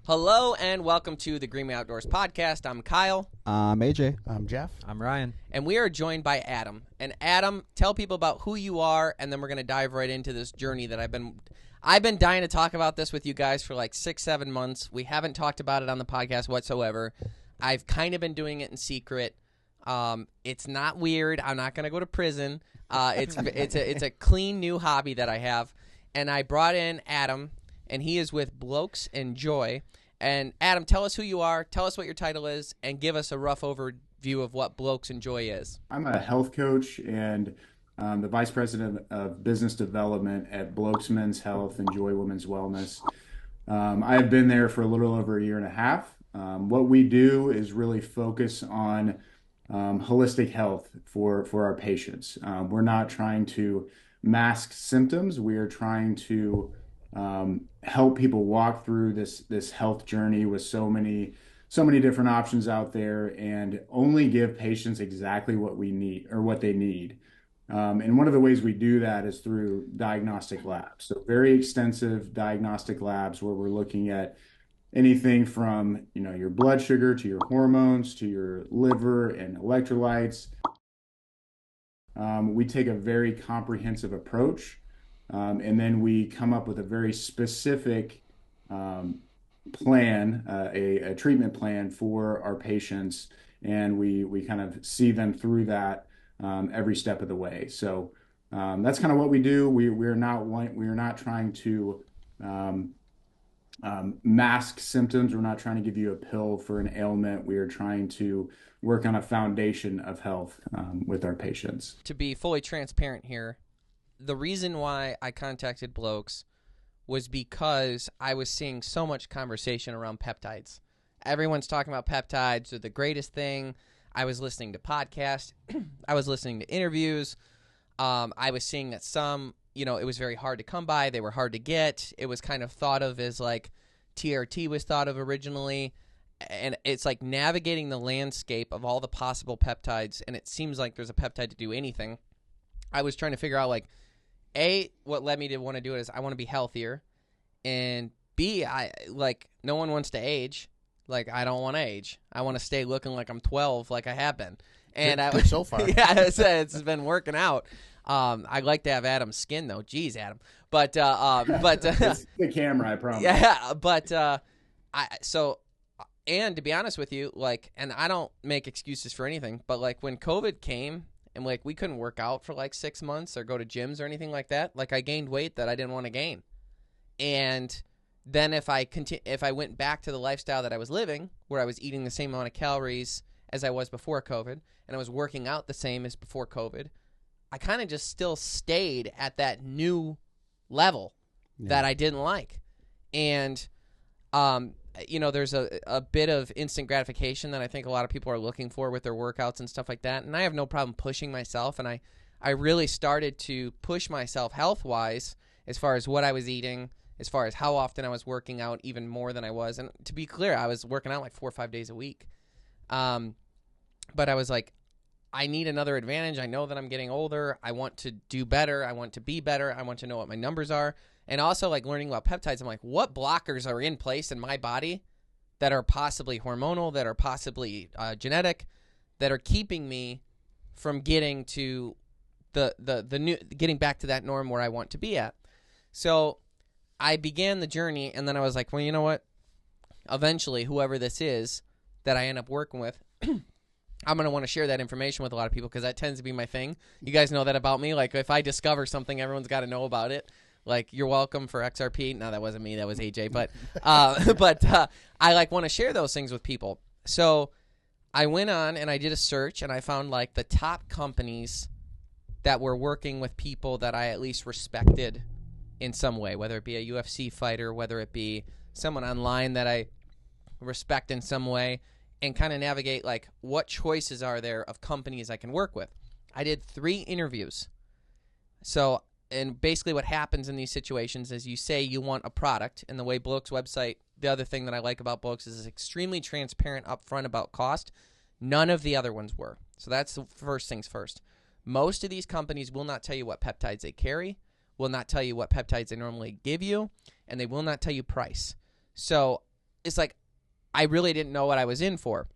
Hello and welcome to the Green Outdoors podcast. I'm Kyle. I'm AJ. I'm Jeff. I'm Ryan. And we are joined by Adam. And Adam, tell people about who you are, and then we're going to dive right into this journey that I've been dying to talk about this with you guys for like 6-7 months. We haven't talked about it on the podcast whatsoever. I've kind of been doing it in secret. It's not weird. I'm not going to go to prison. It's a clean new hobby that I have. And I brought in Adam, and he is with Blokes and Joy. And Adam, tell us who you are, tell us what your title is, and give us a rough overview of what Blokes and Joy is. I'm a health coach and the Vice President of Business Development at Blokes Men's Health and Joy Women's Wellness. I have been there for a little over a year and a half. What we do is really focus on holistic health for our patients. We're not trying to mask symptoms. We are trying to help people walk through this health journey with so many different options out there, and only give patients exactly what we need or what they need. And one of the ways we do that is through diagnostic labs. So very extensive diagnostic labs where we're looking at anything from, your blood sugar to your hormones to your liver and electrolytes. We take a very comprehensive approach. And then we come up with a very specific plan, a treatment plan for our patients, and we kind of see them through that every step of the way. So that's kind of what we do. We're not trying to mask symptoms. We're not trying to give you a pill for an ailment. We are trying to work on a foundation of health with our patients. To be fully transparent here, the reason why I contacted Blokes was because I was seeing so much conversation around peptides. Everyone's talking about peptides. They're the greatest thing. I was listening to podcasts. I was listening to interviews. I was seeing that some, it was very hard to come by. They were hard to get. It was kind of thought of as like TRT was thought of originally. And it's like navigating the landscape of all the possible peptides, and it seems like there's a peptide to do anything. I was trying to figure out, like, A, what led me to want to do it is I want to be healthier, and B, no one wants to age. Like, I don't want to age. I want to stay looking like I'm 12 like I have been. And good so far. Yeah, it's been working out. I'd like to have Adam's skin, though. Jeez, Adam. But It's the camera, I promise. Yeah, but and to be honest with you, and I don't make excuses for anything, but when COVID came and we couldn't work out for 6 months or go to gyms or anything like that, I gained weight that I didn't want to gain. And then if I went back to the lifestyle that I was living, where I was eating the same amount of calories as I was before COVID, and I was working out the same as before COVID, I kind of just still stayed at that new level that I didn't like. And there's a bit of instant gratification that I think a lot of people are looking for with their workouts and stuff like that. And I have no problem pushing myself. And I really started to push myself health-wise as far as what I was eating, as far as how often I was working out, even more than I was. And to be clear, I was working out 4 or 5 days a week. But I was like, I need another advantage. I know that I'm getting older. I want to do better. I want to be better. I want to know what my numbers are. And also, learning about peptides, I'm like, what blockers are in place in my body that are possibly hormonal, that are possibly genetic, that are keeping me from getting to getting back to that norm where I want to be at. So I began the journey, and then I was like, well, you know what? Eventually, whoever this is that I end up working with, I'm going to want to share that information with a lot of people, because that tends to be my thing. You guys know that about me. If I discover something, everyone's got to know about it. You're welcome for XRP. No, that wasn't me. That was AJ. But I want to share those things with people. So I went on and I did a search, and I found the top companies that were working with people that I at least respected in some way, whether it be a UFC fighter, whether it be someone online that I respect in some way, and kind of navigate what choices are there of companies I can work with. I did 3 interviews. And basically what happens in these situations is you say you want a product, and the way Blokes website, the other thing that I like about Blokes is it's extremely transparent upfront about cost. None of the other ones were. So that's the first things first. Most of these companies will not tell you what peptides they carry, will not tell you what peptides they normally give you, and they will not tell you price. So it's like I really didn't know what I was in for.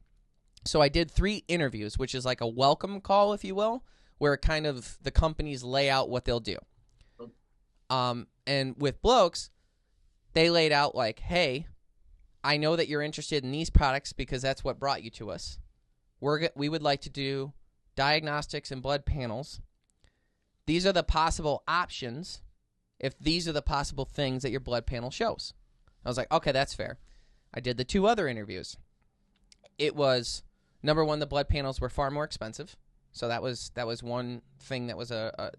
So I did 3 interviews, which is like a welcome call, if you will, where kind of the companies lay out what they'll do. And with Blokes, they laid out like, hey, I know that you're interested in these products because that's what brought you to us. We would like to do diagnostics and blood panels. These are the possible options if these are the possible things that your blood panel shows. I was like, okay, that's fair. I did the 2 other interviews. It was, number one, the blood panels were far more expensive. So that was one thing that was a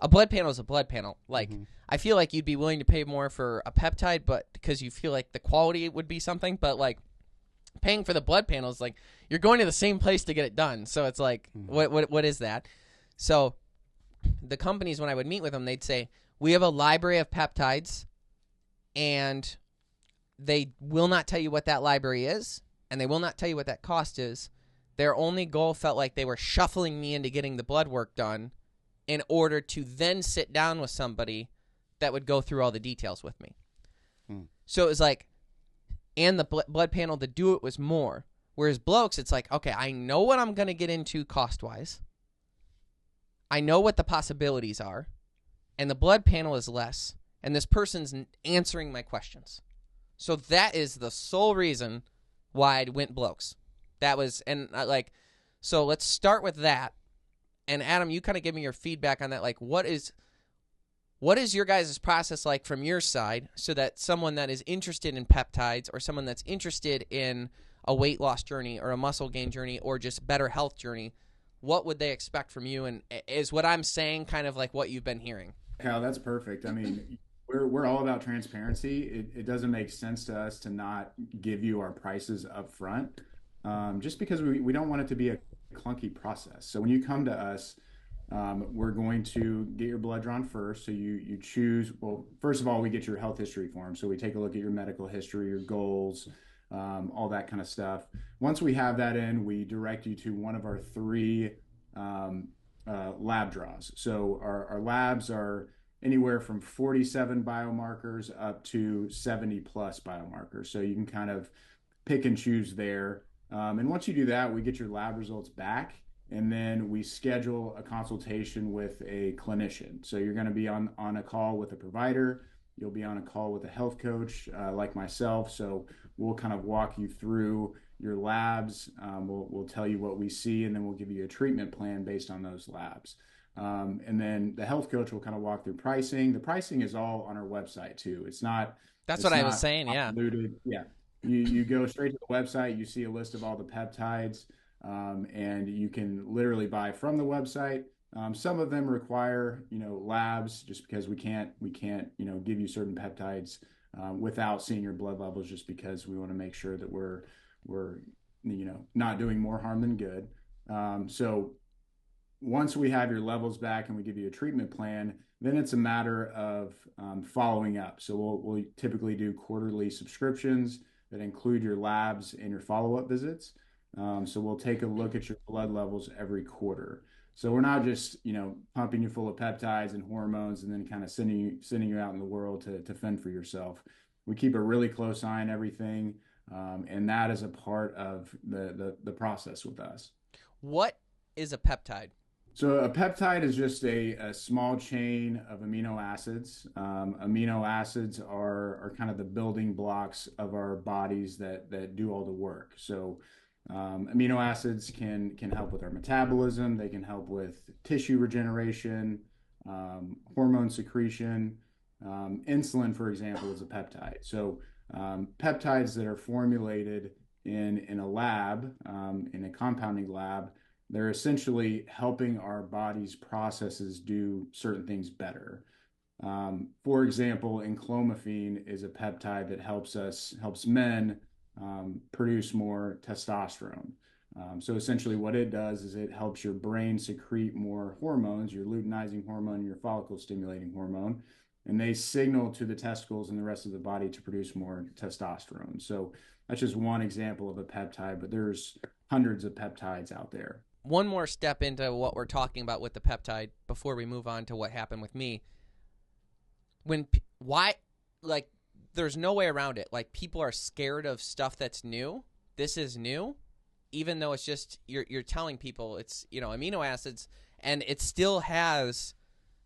blood panel is a blood panel. Like, I feel like you'd be willing to pay more for a peptide, but because you feel like the quality would be something, but like paying for the blood panels, like you're going to the same place to get it done. So it's like, what is that? So the companies, when I would meet with them, they'd say, we have a library of peptides, and they will not tell you what that library is, and they will not tell you what that cost is. Their only goal felt like they were shuffling me into getting the blood work done in order to then sit down with somebody that would go through all the details with me. So it was like, and the blood panel to do it was more. Whereas Blokes, it's like, okay, I know what I'm going to get into cost-wise. I know what the possibilities are. And the blood panel is less. And this person's answering my questions. So that is the sole reason why I went Blokes. That was, and like, so let's start with that. And Adam, you kind of give me your feedback on that. Like, what is your guys' process like from your side so that someone that is interested in peptides or someone that's interested in a weight loss journey or a muscle gain journey or just better health journey, what would they expect from you? And is what I'm saying kind of like what you've been hearing? Kyle, that's perfect. I mean, we're all about transparency. It doesn't make sense to us to not give you our prices up front, just because we don't want it to be a clunky process. So when you come to us, we're going to get your blood drawn first. So you choose, well, first of all, we get your health history form. So we take a look at your medical history, your goals, all that kind of stuff. Once we have that in, we direct you to one of our 3 lab draws. So our labs are anywhere from 47 biomarkers up to 70 plus biomarkers. So you can kind of pick and choose there. And once you do that, we get your lab results back, and then we schedule a consultation with a clinician. So you're going to be on a call with a provider. You'll be on a call with a health coach like myself. So we'll kind of walk you through your labs. We'll tell you what we see, and then we'll give you a treatment plan based on those labs. And then the health coach will kind of walk through pricing. The pricing is all on our website too. It's not. That's what I was saying. Yeah. Yeah. You go straight to the website. You see a list of all the peptides, and you can literally buy from the website. Some of them require, labs, just because we can't, give you certain peptides without seeing your blood levels, just because we want to make sure that we're not doing more harm than good. So once we have your levels back and we give you a treatment plan, then it's a matter of following up. So we'll typically do quarterly subscriptions that include your labs and your follow-up visits. So we'll take a look at your blood levels every quarter. So we're not just, pumping you full of peptides and hormones and then kind of sending you out in the world to fend for yourself. We keep a really close eye on everything, and that is a part of the process with us. What is a peptide? So a peptide is just a small chain of amino acids. Amino acids are kind of the building blocks of our bodies that do all the work. So amino acids can help with our metabolism. They can help with tissue regeneration, hormone secretion. Insulin, for example, is a peptide. So peptides that are formulated in a lab, in a compounding lab, they're essentially helping our body's processes do certain things better. For example, enclomiphene is a peptide that helps men produce more testosterone. So essentially what it does is it helps your brain secrete more hormones, your luteinizing hormone and your follicle stimulating hormone, and they signal to the testicles and the rest of the body to produce more testosterone. So that's just one example of a peptide, but there's hundreds of peptides out there. One more step into what we're talking about with the peptide before we move on to what happened with me. there's no way around it. Like, people are scared of stuff that's new. This is new, even though it's just you're telling people it's, amino acids, and it still has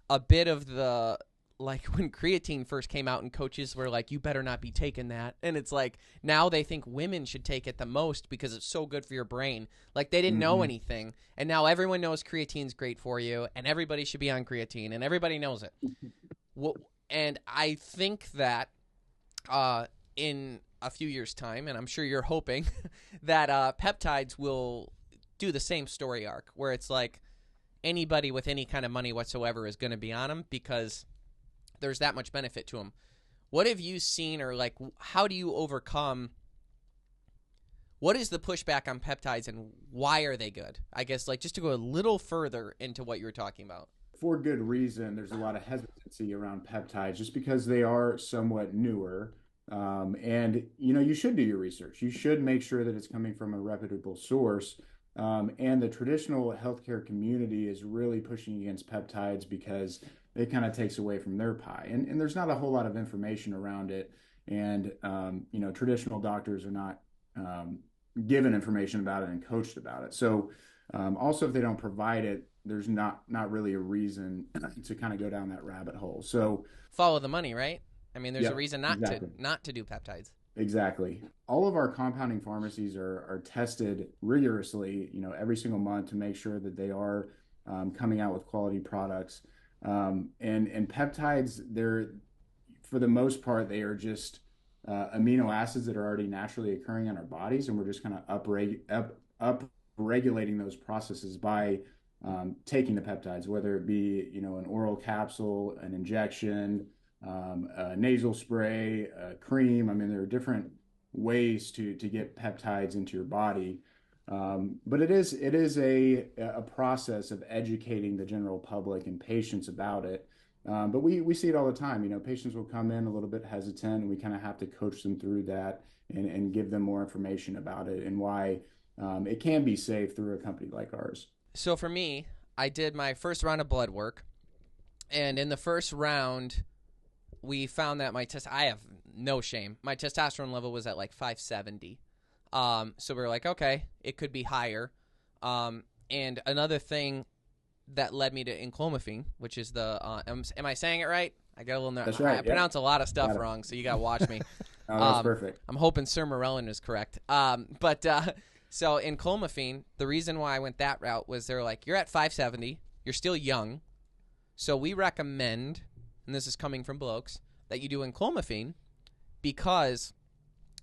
a bit of the, like, when creatine first came out and coaches were like, you better not be taking that. And it's like, now they think women should take it the most because it's so good for your brain. Like, they didn't know anything. And now everyone knows creatine's great for you, and everybody should be on creatine, and everybody knows it. And I think that in a few years' time, and I'm sure you're hoping, that peptides will do the same story arc, where it's like anybody with any kind of money whatsoever is going to be on them because there's that much benefit to them. What have you seen, or like, how do you overcome? What is the pushback on peptides, and why are they good? I guess, like, just to go a little further into what you were talking about. For good reason, there's a lot of hesitancy around peptides just because they are somewhat newer. And, you should do your research. You should make sure that it's coming from a reputable source. And the traditional healthcare community is really pushing against peptides because it kind of takes away from their pie. And there's not a whole lot of information around it. And, traditional doctors are not given information about it and coached about it. So also, if they don't provide it, there's not really a reason to kind of go down that rabbit hole. So follow the money, right? I mean, there's a reason not to do peptides. Exactly. All of our compounding pharmacies are tested rigorously, every single month to make sure that they are coming out with quality products. And peptides, they're, for the most part, they are just amino acids that are already naturally occurring in our bodies, and we're just kind of up regulating those processes by taking the peptides, whether it be an oral capsule, an injection, a nasal spray, a cream. I mean, there are different ways to get peptides into your body, but it is a process of educating the general public and patients about it. But we see it all the time. Patients will come in a little bit hesitant, and we kind of have to coach them through that and give them more information about it and why it can be safe through a company like ours. So for me, I did my first round of blood work, and in the first round, we found that I have no shame. My testosterone level was at like 570. So we were like, okay, it could be higher. And another thing that led me to enclomiphene, which is the am I saying it right? I got a little nervous. That's right. I pronounce a lot of stuff wrong, so you got to watch me. Oh, that's perfect. I'm hoping sermorelin is correct. So in clomiphene, the reason why I went that route was they're like, you're at 570, you're still young, so we recommend, and this is coming from Blokes, that you do enclomiphene because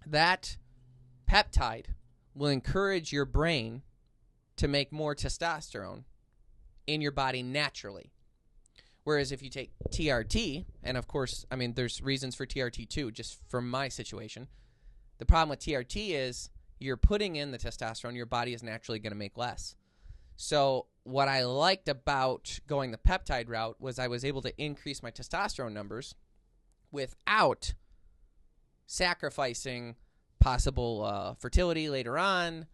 that peptide will encourage your brain to make more testosterone in your body naturally. Whereas if you take TRT, and of course, I mean, there's reasons for TRT too, just from my situation. The problem with TRT is you're putting in the testosterone, your body is naturally going to make less. So what I liked about going the peptide route was I was able to increase my testosterone numbers without sacrificing possible fertility later on,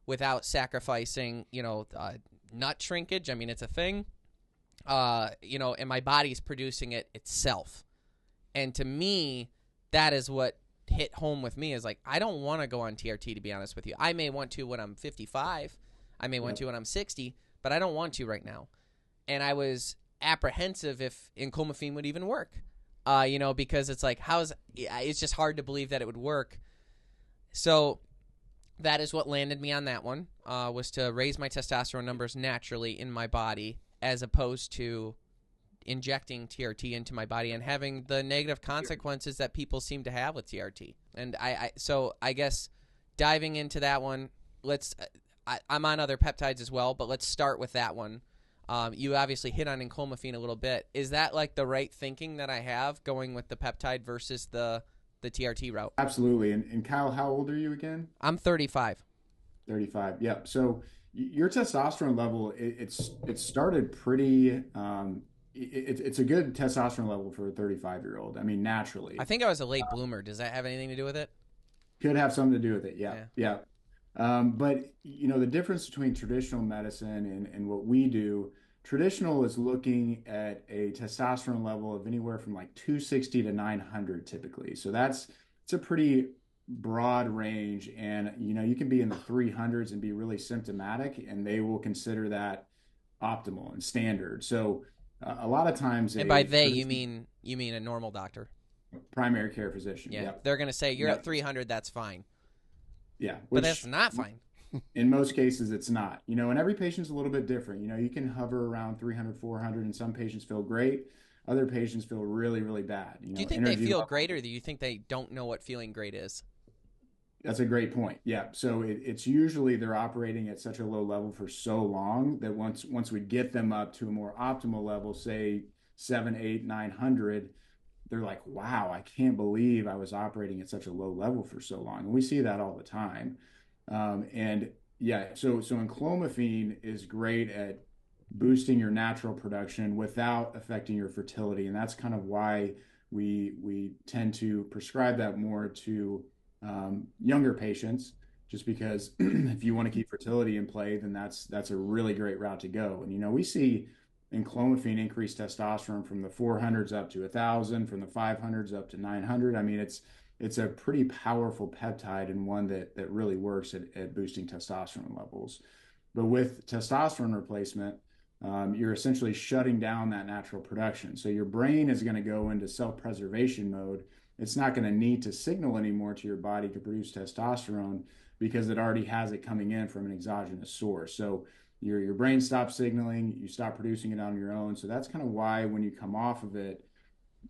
without sacrificing, nut shrinkage. I mean, it's a thing. And my body's producing it itself. And to me, that is what hit home with me, is like, I don't want to go on TRT, to be honest with you. I may want to when I'm 55. I may want to when I'm 60, but I don't want to right now. And I was apprehensive if enclomiphene would even work, because it's like, it's just hard to believe that it would work. So that is what landed me on that one, was to raise my testosterone numbers naturally in my body, as opposed to injecting TRT into my body and having the negative consequences that people seem to have with TRT. And so I guess diving into that one, I'm on other peptides as well, but let's start with that one. You obviously hit on enclomiphene a little bit. Is that like the right thinking that I have, going with the peptide versus the TRT route? Absolutely. And Kyle, how old are you again? I'm 35. 35. Yep. So your testosterone level, it started pretty, it's a good testosterone level for a 35-year-old. I mean, naturally. I think I was a late bloomer. Does that have anything to do with it? Could have something to do with it. Yeah. But the difference between traditional medicine and what we do, Traditional is looking at a testosterone level of anywhere from like 260 to 900 typically. So it's a pretty broad range, and you can be in the 300s and be really symptomatic, and they will consider that optimal and standard. So a lot of times And by they, you mean a normal doctor. Primary care physician. Yeah, Yep. they're going to say you're at 300, that's fine. Yeah, but that's not fine. In most cases, it's not. And every patient's a little bit different. You can hover around 300, 400, and some patients feel great. Other patients feel really, really bad. Do you think they feel great, or do you think they don't know what feeling great is? That's a great point. Yeah. So it's usually they're operating at such a low level for so long that once we get them up to a more optimal level, say 7, 8, 900, they're like, wow, I can't believe I was operating at such a low level for so long. And we see that all the time. And yeah, so enclomiphene is great at boosting your natural production without affecting your fertility. And that's kind of why we tend to prescribe that more to younger patients, just because if you want to keep fertility in play, then that's a really great route to go. And we see enclomiphene increase testosterone from the 400s up to 1,000, from the 500s up to 900. I mean, it's a pretty powerful peptide, and one that really works at boosting testosterone levels. But with testosterone replacement, you're essentially shutting down that natural production. So your brain is going to go into self-preservation mode. It's not going to need to signal anymore to your body to produce testosterone because it already has it coming in from an exogenous source. So your brain stops signaling, you stop producing it on your own. So that's kind of why when you come off of it,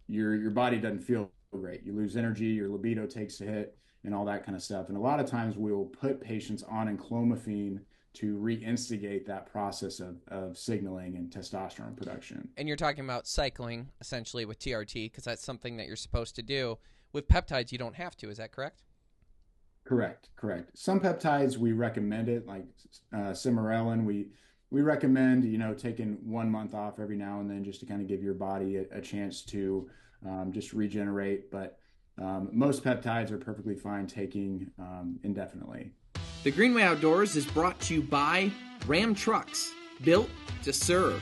your body doesn't feel great. You lose energy, your libido takes a hit, and all that kind of stuff. And a lot of times we'll put patients on enclomiphene to reinstigate that process of signaling and testosterone production. And you're talking about cycling essentially with TRT, because that's something that you're supposed to do. With peptides, you don't have to. Is that correct? Correct. Some peptides we recommend it, like Cimarelin. We recommend taking 1 month off every now and then just to kind of give your body a chance to just regenerate. But most peptides are perfectly fine taking indefinitely. The Greenway Outdoors is brought to you by Ram Trucks, built to serve.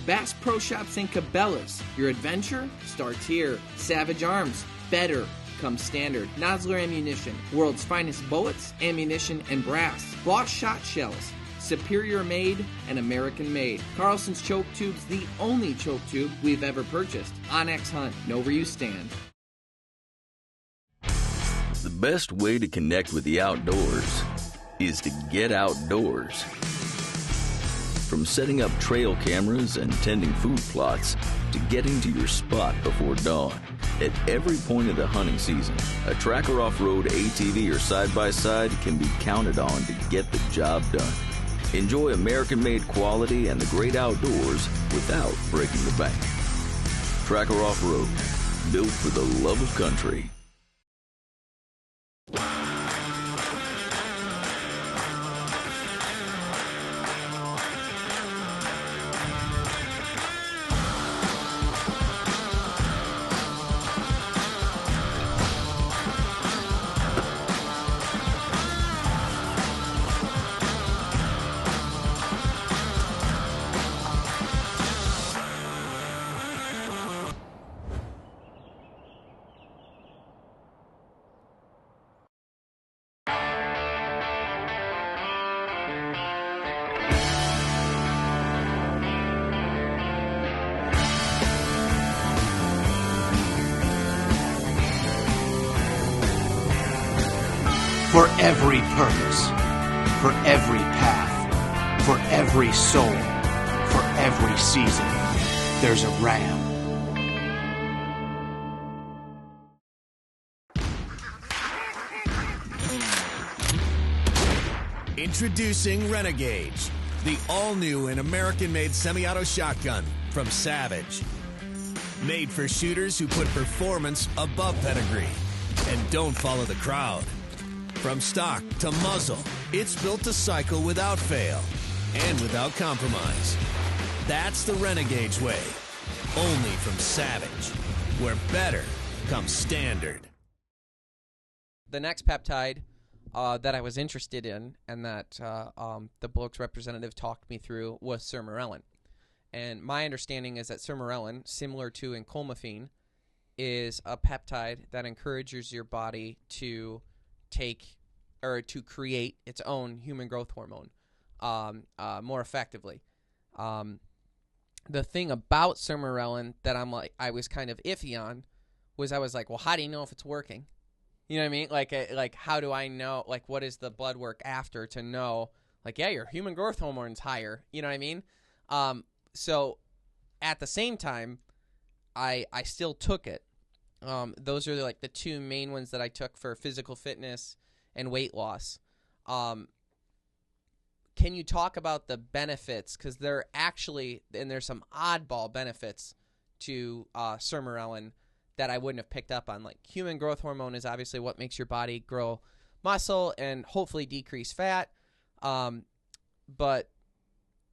Bass Pro Shops and Cabela's. Your adventure starts here. Savage Arms. Better comes standard. Nosler Ammunition. World's finest bullets, ammunition, and brass. Boss Shot Shells. Superior made and American made. Carlson's Choke Tube's the only choke tube we've ever purchased. Onyx Hunt. Know where you stand. The best way to connect with the outdoors is to get outdoors. From setting up trail cameras and tending food plots to getting to your spot before dawn. At every point of the hunting season, a Tracker Off-Road ATV or side-by-side can be counted on to get the job done. Enjoy American-made quality and the great outdoors without breaking the bank. Tracker Off-Road, built for the love of country. For every purpose, for every path, for every soul, for every season, there's a Ram. Introducing Renegade, the all-new and American-made semi-auto shotgun from Savage. Made for shooters who put performance above pedigree and don't follow the crowd. From stock to muzzle, it's built to cycle without fail and without compromise. That's the Renegade's way. Only from Savage, where better comes standard. The next peptide that I was interested in and that the Blokes representative talked me through was Cimarelin. And my understanding is that sermorelin, similar to enclomiphene, is a peptide that encourages your body to take or to create its own human growth hormone more effectively. The thing about sermorelin that I was kind of iffy on was I was like, well, how do you know if it's working? You know what I mean? Like how do I know? Like, what is the blood work after to know? Like, yeah, your human growth hormone's higher. You know what I mean? So at the same time, I still took it. Those are like the two main ones that I took for physical fitness and weight loss. Can you talk about the benefits? Because there actually, and there's some oddball benefits to sermorelin that I wouldn't have picked up on. Like, human growth hormone is obviously what makes your body grow muscle and hopefully decrease fat. But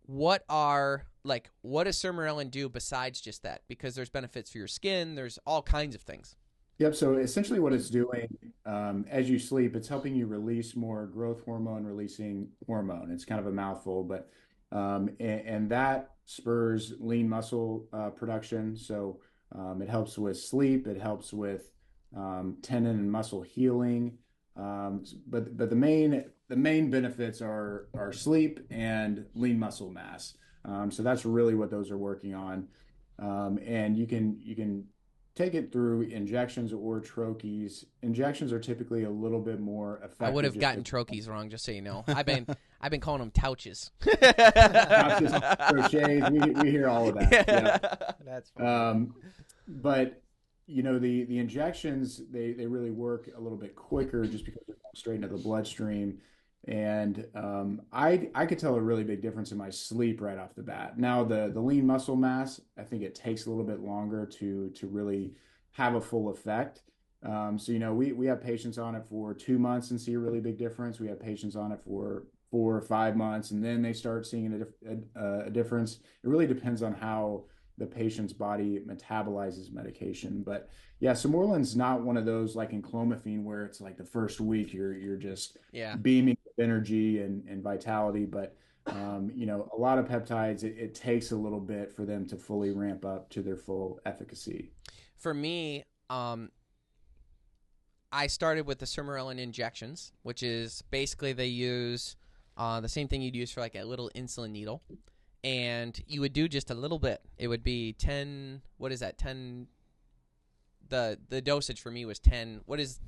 what does sermorelin do besides just that? Because there's benefits for your skin. There's all kinds of things. Yep. So essentially what it's doing as you sleep, it's helping you release more growth hormone releasing hormone. It's kind of a mouthful, but and that spurs lean muscle production. So it helps with sleep. It helps with tendon and muscle healing. But the main benefits are sleep and lean muscle mass. So that's really what those are working on. And you can take it through injections or troches. Injections are typically a little bit more effective. I would have gotten troches wrong, just so you know. I've been calling them touches. Couches, crochets, we hear all of that. Yeah. That's funny. But you know, the injections, they really work a little bit quicker just because they're going straight into the bloodstream. And I could tell a really big difference in my sleep right off the bat. Now, the lean muscle mass, I think it takes a little bit longer to really have a full effect. So, you know, we have patients on it for 2 months and see a really big difference. We have patients on it for 4 or 5 months, and then they start seeing a difference. It really depends on how the patient's body metabolizes medication. But yeah, sermorelin's not one of those like enclomiphene where it's like the first week you're just beaming with energy and vitality. But you know, a lot of peptides, it takes a little bit for them to fully ramp up to their full efficacy. For me, I started with the sermorelin injections, which is basically they use the same thing you'd use for like a little insulin needle. And you would do just a little bit. It would be 10, what is that, 10, the dosage for me was 10. What is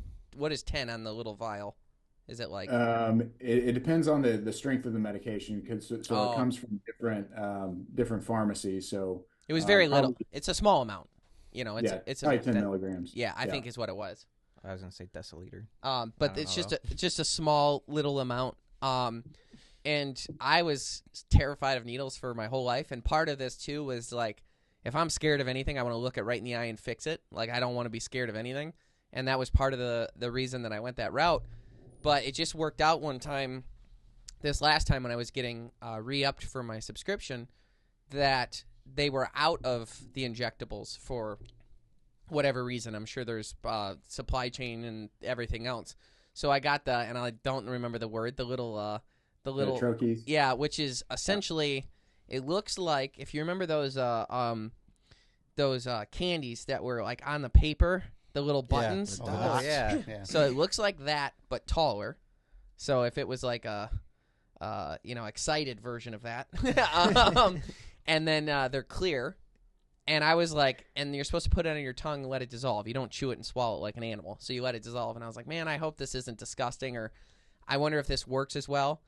10 on the little vial? Is it like? It depends on the strength of the medication, because it comes from different pharmacies. So it was very little. It's a small amount. You know, it's probably 10 milligrams. Yeah, I think is what it was. I was gonna say deciliter. But it's just a small little amount. And I was terrified of needles for my whole life. And part of this, too, was, like, if I'm scared of anything, I want to look it right in the eye and fix it. Like, I don't want to be scared of anything. And that was part of the reason that I went that route. But it just worked out one time, this last time when I was getting re-upped for my subscription, that they were out of the injectables for whatever reason. I'm sure there's supply chain and everything else. So I got and I don't remember the word, the little troches. Yeah, which is essentially, it looks like, if you remember those candies that were like on the paper, the little buttons. Yeah. So it looks like that, but taller. So if it was like a excited version of that, and then they're clear. And I was like, and you're supposed to put it on your tongue and let it dissolve. You don't chew it and swallow it like an animal. So you let it dissolve. And I was like, man, I hope this isn't disgusting, or I wonder if this works as well.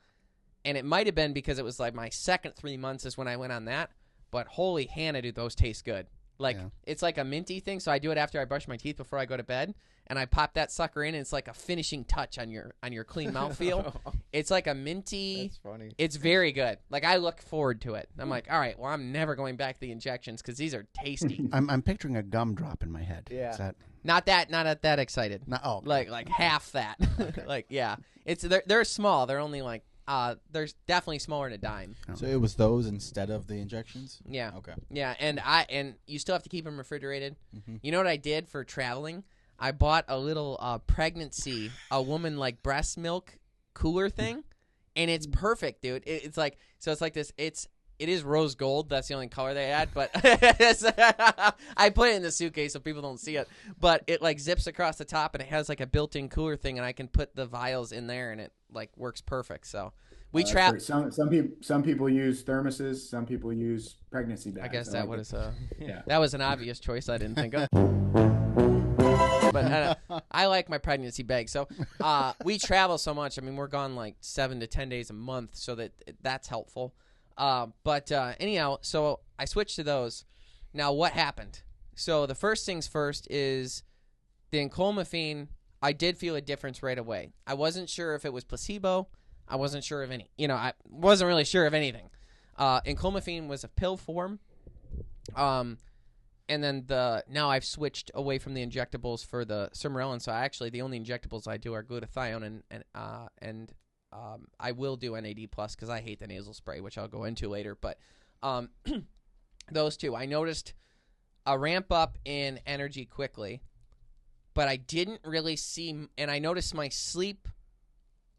And it might have been because it was like my second 3 months is when I went on that. But holy Hannah, do those taste good. Like, it's like a minty thing. So I do it after I brush my teeth before I go to bed. And I pop that sucker in, and it's like a finishing touch on your clean mouthfeel. It's like a minty. That's funny. It's very good. Like, I look forward to it. I'm like, all right, well, I'm never going back to the injections because these are tasty. I'm picturing a gumdrop in my head. Yeah. Is that... Not that excited. Oh, like half that. Okay. Like, yeah, they're small. They're only like they're definitely smaller than a dime. So it was those instead of the injections? Yeah. Okay. Yeah, and you still have to keep them refrigerated. Mm-hmm. You know what I did for traveling? I bought a little a woman like breast milk cooler thing, and it's perfect, dude. It's like this. it is rose gold. That's the only color they add, but I put it in the suitcase so people don't see it. But it like zips across the top, and it has like a built-in cooler thing, and I can put the vials in there, and it like works perfect. So we trap. Some people use thermoses. Some people use pregnancy bags. I guess that was that was an obvious choice I didn't think of. But I like my pregnancy bag. So we travel so much. I mean, we're gone like 7 to 10 days a month, so that's helpful. But anyhow, so I switched to those. Now, what happened? So the first things first is the enclomiphene. I did feel a difference right away. I wasn't sure if it was placebo. I wasn't sure of any. I wasn't really sure of anything. Enclomiphene was a pill form. And then now I've switched away from the injectables for the sermorelin. So actually, the only injectables I do are glutathione and I will do NAD plus because I hate the nasal spray, which I'll go into later. But those two, I noticed a ramp up in energy quickly, but I didn't really see. And I noticed my sleep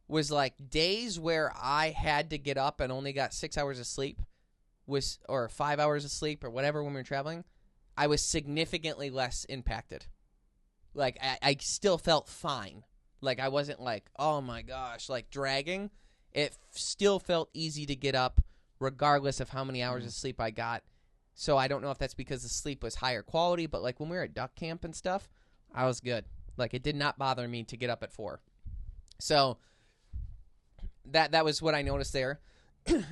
was like days where I had to get up and only got 6 hours of sleep, or 5 hours of sleep or whatever when we were traveling. I was significantly less impacted. Like, I still felt fine. Like, I wasn't like, oh my gosh, like dragging. It still felt easy to get up regardless of how many hours of sleep I got. So I don't know if that's because the sleep was higher quality, but like when we were at duck camp and stuff, I was good. Like, it did not bother me to get up at 4. So that was what I noticed there.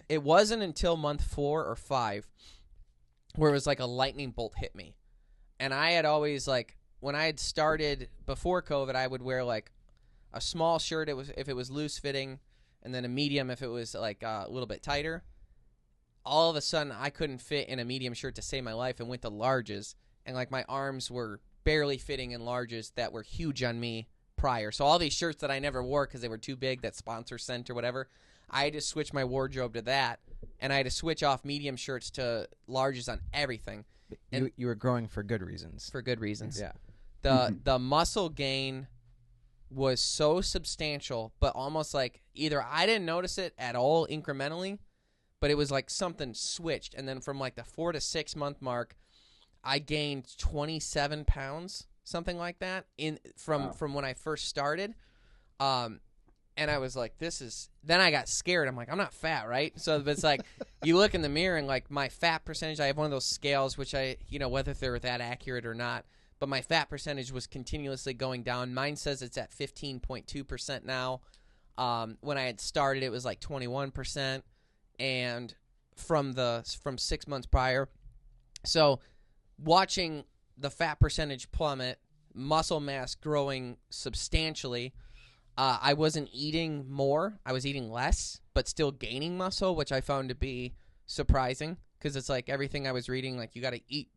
It wasn't until month 4 or 5 where it was like a lightning bolt hit me. And I had always, like, when I had started before COVID, I would wear like a small shirt if it was loose fitting, and then a medium if it was like a little bit tighter. All of a sudden, I couldn't fit in a medium shirt to save my life and went to larges. And like my arms were barely fitting in larges that were huge on me prior. So all these shirts that I never wore because they were too big, that sponsor sent or whatever, I had to switch my wardrobe to that. And I had to switch off medium shirts to larges on everything. And you were growing for good reasons. For good reasons. Yeah. The muscle gain was so substantial, but almost like either I didn't notice it at all incrementally, but it was like something switched. And then from like the 4 to 6 month mark, I gained 27 pounds, something like that, from when I first started. And I was like, then I got scared. I'm like, I'm not fat, right? So it's like, you look in the mirror and like my fat percentage, I have one of those scales, which whether they're that accurate or not, but my fat percentage was continuously going down. Mine says it's at 15.2% now. When I had started, it was like 21%, and from 6 months prior. So watching the fat percentage plummet, muscle mass growing substantially, I wasn't eating more. I was eating less, but still gaining muscle, which I found to be surprising because it's like everything I was reading, like you got to eat,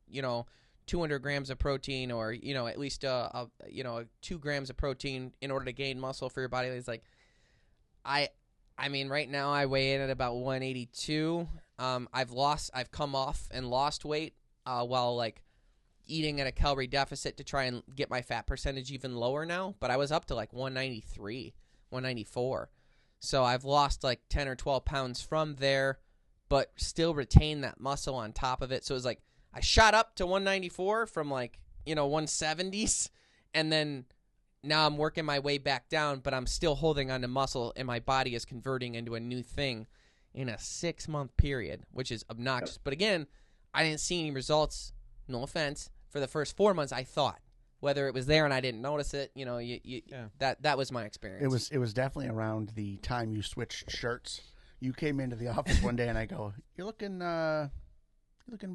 200 grams of protein or, at least 2 grams of protein in order to gain muscle for your body. It's like, I mean, right now I weigh in at about 182. I've come off and lost weight while like eating at a calorie deficit to try and get my fat percentage even lower now, but I was up to like 193, 194. So I've lost like 10 or 12 pounds from there, but still retain that muscle on top of it. So it was like I shot up to 194 from like, 170s, and then now I'm working my way back down, but I'm still holding on to muscle, and my body is converting into a new thing in a 6-month period, which is obnoxious. But again, I didn't see any results, no offense, for the first 4 months. I thought whether it was there and I didn't notice it, that was my experience. It was definitely around the time you switched shirts. You came into the office one day and I go, "You're looking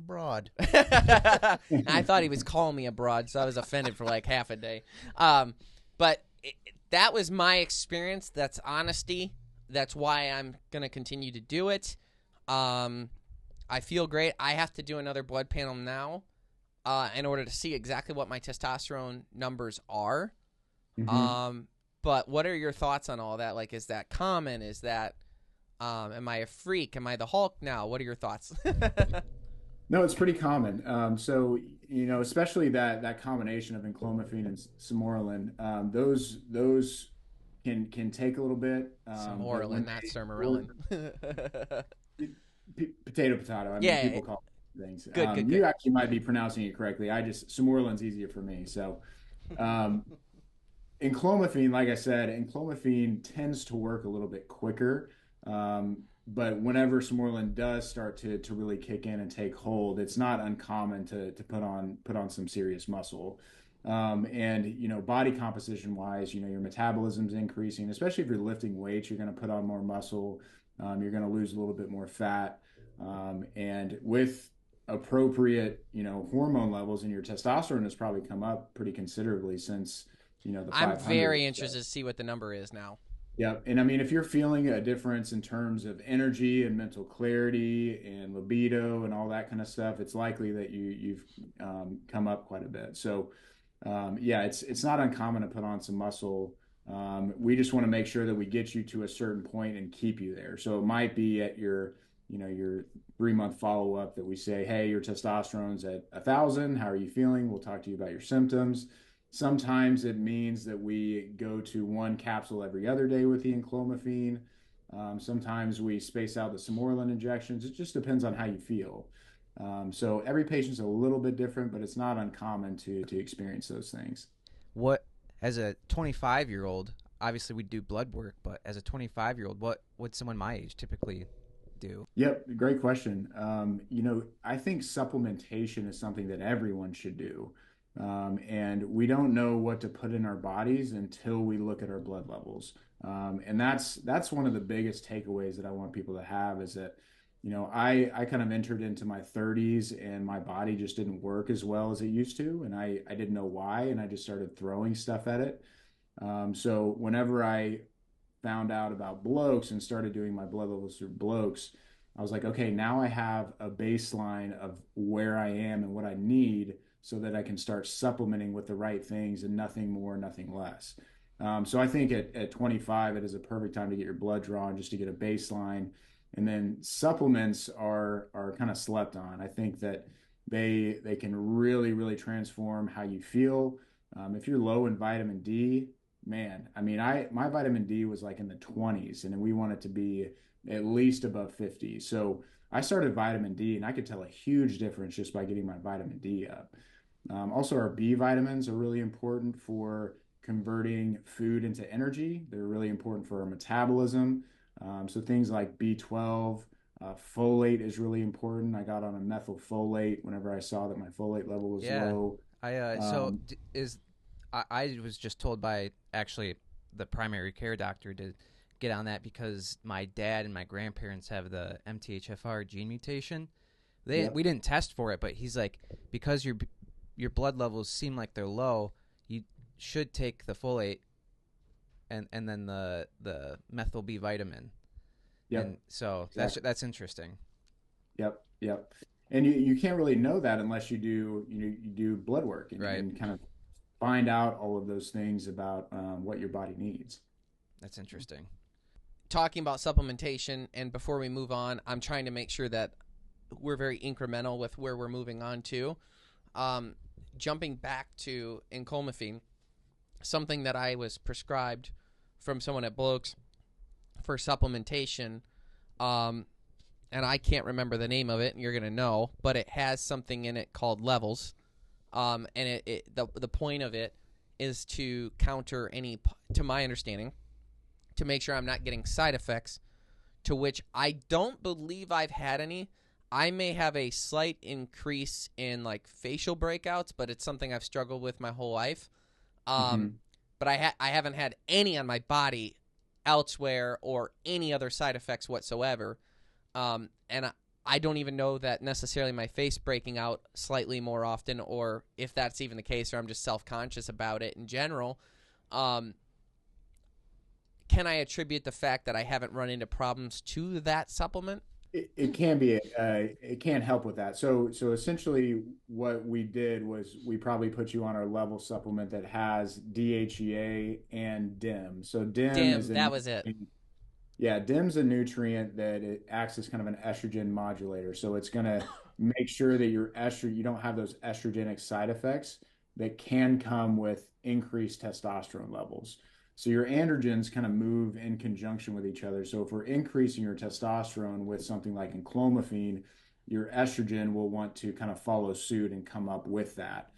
broad." I thought he was calling me a broad, so I was offended for like half a day. But that was my experience. That's honesty. That's why I'm gonna continue to do it. I feel great. I have to do another blood panel now. In order to see exactly what my testosterone numbers are. Mm-hmm. But what are your thoughts on all that? Like, is that common? Is that, am I a freak? Am I the Hulk now? What are your thoughts? No, it's pretty common. So, especially that combination of enclomiphene and sermorelin, those can take a little bit. Sermorelin, not sermorelin. Potato. I mean, Yeah, people call it things. good. You actually might be pronouncing it correctly. Samorlin's easier for me. So, um, enclomiphene, like I said, enclomiphene tends to work a little bit quicker. But whenever Samorlin does start to really kick in and take hold, it's not uncommon to put on some serious muscle. And body composition wise, your metabolism's increasing, especially if you're lifting weights, you're going to put on more muscle. You're going to lose a little bit more fat. And with appropriate, hormone levels, and your testosterone has probably come up pretty considerably since, the 500. I'm very interested to see what the number is now. Yeah. And I mean, if you're feeling a difference in terms of energy and mental clarity and libido and all that kind of stuff, it's likely that you've come up quite a bit. So, it's not uncommon to put on some muscle. We just want to make sure that we get you to a certain point and keep you there. So it might be at your 3-month follow-up that we say, hey, your testosterone's at 1,000. How are you feeling? We'll talk to you about your symptoms. Sometimes it means that we go to 1 capsule every other day with the enclomiphene. Sometimes we space out the Samorlin injections. It just depends on how you feel. So every patient's a little bit different, but it's not uncommon to experience those things. What, as a 25-year-old, obviously we do blood work, but as a 25-year-old, what would someone my age typically do? Yep, great question. I think supplementation is something that everyone should do. And we don't know what to put in our bodies until we look at our blood levels. And that's one of the biggest takeaways that I want people to have is that, I kind of entered into my 30s and my body just didn't work as well as it used to. And I didn't know why. And I just started throwing stuff at it. So whenever I found out about Blokes and started doing my blood levels through Blokes, I was like, okay, now I have a baseline of where I am and what I need so that I can start supplementing with the right things and nothing more, nothing less. So I think at 25, it is a perfect time to get your blood drawn just to get a baseline. And then supplements are kind of slept on. I think that they can really, really transform how you feel. If you're low in vitamin D, man, I mean, my vitamin D was like in the 20s, and we want it to be at least above 50. So I started vitamin D, and I could tell a huge difference just by getting my vitamin D up. Also, our B vitamins are really important for converting food into energy. They're really important for our metabolism. So things like B12, folate is really important. I got on a methylfolate whenever I saw that my folate level was low. I was just told by actually the primary care doctor to get on that because my dad and my grandparents have the MTHFR gene mutation. We didn't test for it, but he's like, because your blood levels seem like they're low, you should take the folate and then the methyl B vitamin. Yep. And so that's interesting. Yep. And you can't really know that unless you do blood work and kind of find out all of those things about what your body needs. That's interesting. Talking about supplementation, and before we move on, I'm trying to make sure that we're very incremental with where we're moving on to. Jumping back to enclomiphene, something that I was prescribed from someone at Blokes for supplementation, and I can't remember the name of it, and you're going to know, but it has something in it called levels, and the point of it is to counter any, to my understanding, to make sure I'm not getting side effects, to which I don't believe I've had any. I may have a slight increase in like facial breakouts, but it's something I've struggled with my whole life. But I haven't had any on my body elsewhere or any other side effects whatsoever. And I don't even know that necessarily my face breaking out slightly more often, or if that's even the case, or I'm just self-conscious about it in general. Can I attribute the fact that I haven't run into problems to that supplement? It can be, it can help with that. So essentially what we did was we probably put you on our level supplement that has DHEA and DIM. So DIM is that was it. Yeah, DIM's a nutrient that it acts as kind of an estrogen modulator. So it's going to make sure that you don't have those estrogenic side effects that can come with increased testosterone levels. So your androgens kind of move in conjunction with each other. So if we're increasing your testosterone with something like enclomiphene, your estrogen will want to kind of follow suit and come up with that.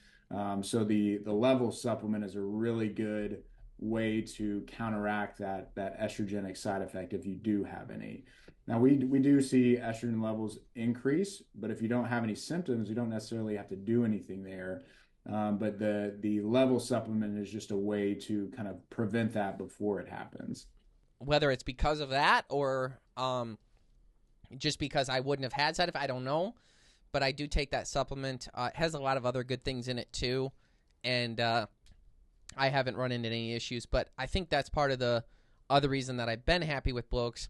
So the level supplement is a really good way to counteract that estrogenic side effect if you do have any. Now we do see estrogen levels increase, but if you don't have any symptoms, you don't necessarily have to do anything there. But the level supplement is just a way to kind of prevent that before it happens. Whether it's because of that or just because I wouldn't have had side effects, I don't know. But I do take that supplement. It has a lot of other good things in it too, and I haven't run into any issues. But I think that's part of the other reason that I've been happy with Blokes.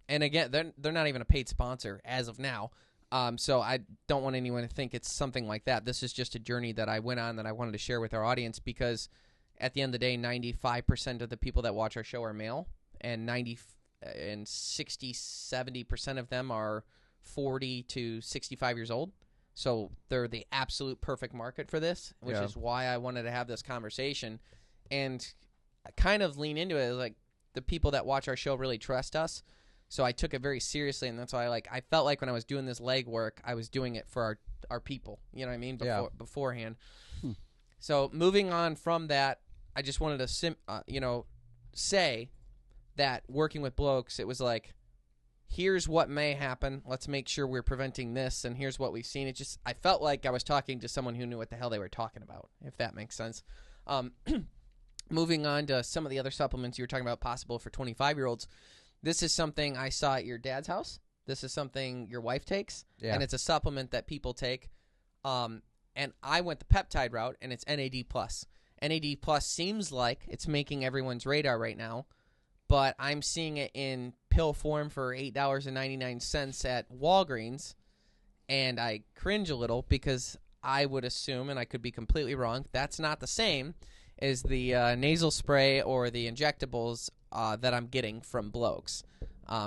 And again, they're not even a paid sponsor as of now. So I don't want anyone to think it's something like that. This is just a journey that I went on that I wanted to share with our audience because at the end of the day, 95% of the people that watch our show are male, and 60, 70% of them are 40 to 65 years old. So they're the absolute perfect market for this, which is why I wanted to have this conversation and kind of lean into it. Like, the people that watch our show really trust us. So I took it very seriously, and that's why I felt like when I was doing this leg work, I was doing it for our people. You know what I mean? Beforehand. So moving on from that, I just wanted to say that working with Blokes, it was like, here's what may happen. Let's make sure we're preventing this, and here's what we've seen. I felt like I was talking to someone who knew what the hell they were talking about, if that makes sense. Moving on to some of the other supplements you were talking about, possible for 25-year-olds. This is something I saw at your dad's house. This is something your wife takes, and it's a supplement that people take. And I went the peptide route, and it's NAD+. NAD+ seems like it's making everyone's radar right now, but I'm seeing it in pill form for $8.99 at Walgreens, and I cringe a little because I would assume, and I could be completely wrong, that's not the same as the nasal spray or the injectables that I'm getting from Blokes.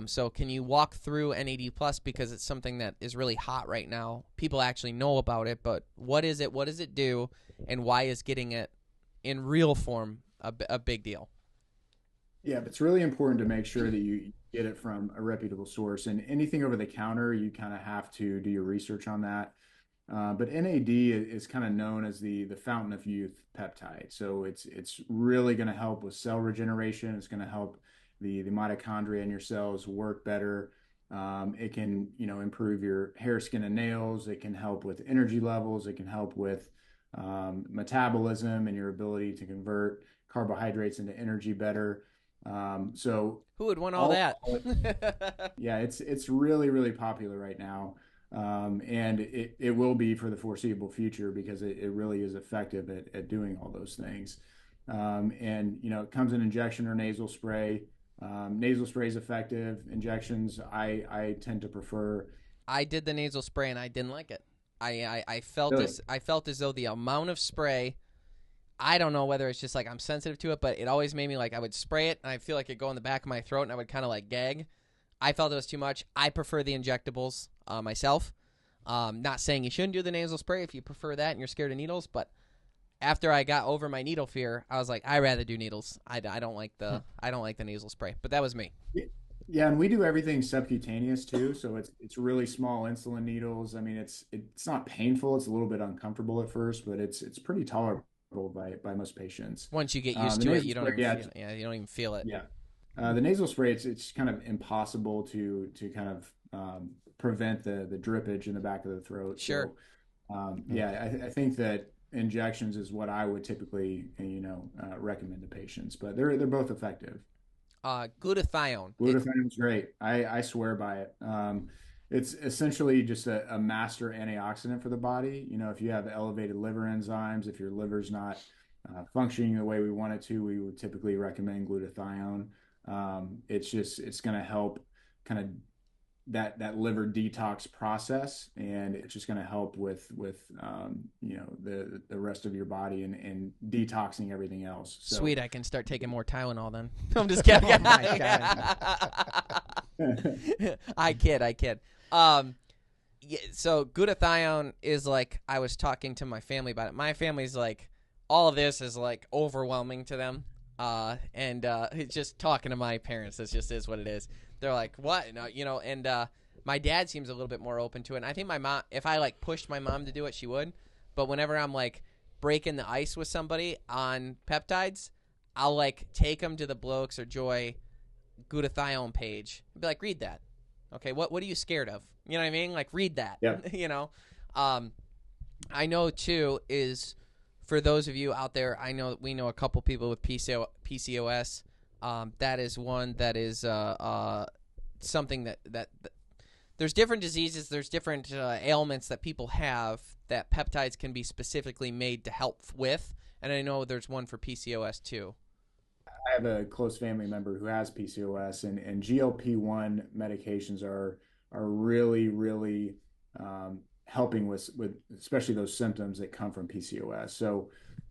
So can you walk through NAD+, because it's something that is really hot right now. People actually know about it, but what is it? What does it do? And why is getting it in real form a big deal? Yeah, but it's really important to make sure that you get it from a reputable source. And anything over the counter, you kind of have to do your research on that. But NAD is kind of known as the fountain of youth peptide. So it's really going to help with cell regeneration. It's going to help the mitochondria in your cells work better. It can, improve your hair, skin, and nails. It can help with energy levels. It can help with metabolism and your ability to convert carbohydrates into energy better. So who would want all that? Yeah, it's really, really popular right now. And it will be for the foreseeable future because it really is effective at doing all those things. And, it comes in injection or nasal spray. Nasal spray is effective. Injections, I tend to prefer. I did the nasal spray and I didn't like it. I felt Really? I felt as though the amount of spray, I don't know whether it's just like I'm sensitive to it, but it always made me like I would spray it and I feel like it'd go in the back of my throat and I would kind of like gag. I felt it was too much. I prefer the injectables myself. Not saying you shouldn't do the nasal spray if you prefer that and you're scared of needles, but after I got over my needle fear, I was like, I'd rather do needles. I don't like the nasal spray, but that was me. Yeah, and we do everything subcutaneous too, so it's really small insulin needles. I mean, it's not painful. It's a little bit uncomfortable at first, but it's pretty tolerable by most patients. Once you get used to it, you don't even you don't even feel it. Yeah. The nasal spray, it's kind of impossible to kind of prevent the drippage in the back of the throat. Sure. So, I think that injections is what I would typically, recommend to patients, but they're both effective. Glutathione. Glutathione is great. I swear by it. It's essentially just a master antioxidant for the body. If you have elevated liver enzymes, if your liver's not functioning the way we want it to, we would typically recommend glutathione. It's going to help kind of that liver detox process, and it's just going to help with the rest of your body and detoxing everything else. So, sweet, I can start taking more Tylenol then. I'm just kidding. Oh my God. I kid. So glutathione is like, I was talking to my family about it. My family's like, all of this is like overwhelming to them. It's just talking to my parents. This just is what it is. They're like, what? No, and my dad seems a little bit more open to it. And I think my mom, if I like pushed my mom to do it, she would. But whenever I'm like breaking the ice with somebody on peptides, I'll like take them to the Blokes or Joy glutathione page and be like, read that. Okay, what are you scared of? You know what I mean? Like, read that. Yeah. I know too is for those of you out there, we know a couple people with PCOS. That is one that is something that there's different diseases, there's different ailments that people have that peptides can be specifically made to help with, and I know there's one for PCOS too. I have a close family member who has PCOS, and GLP-1 medications are really, really helping with especially those symptoms that come from PCOS. So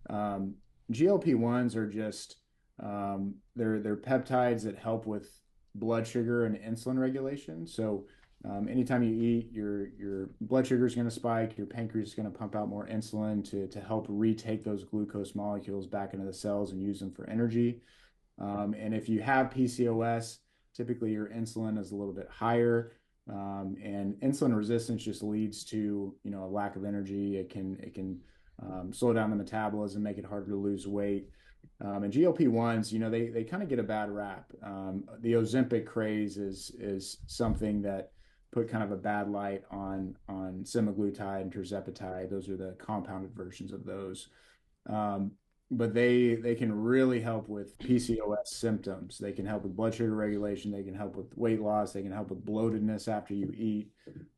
GLP-1s are just they're peptides that help with blood sugar and insulin regulation. So anytime you eat, your blood sugar is going to spike, your pancreas is going to pump out more insulin to help retake those glucose molecules back into the cells and use them for energy. And if you have PCOS, typically your insulin is a little bit higher, and insulin resistance just leads to a lack of energy. It can slow down the metabolism, make it harder to lose weight. And GLP-1s, they kind of get a bad rap. The Ozempic craze is something that put kind of a bad light on semaglutide and tirzepatide. Those are the compounded versions of those. But they can really help with PCOS symptoms. They can help with blood sugar regulation. They can help with weight loss. They can help with bloatedness after you eat.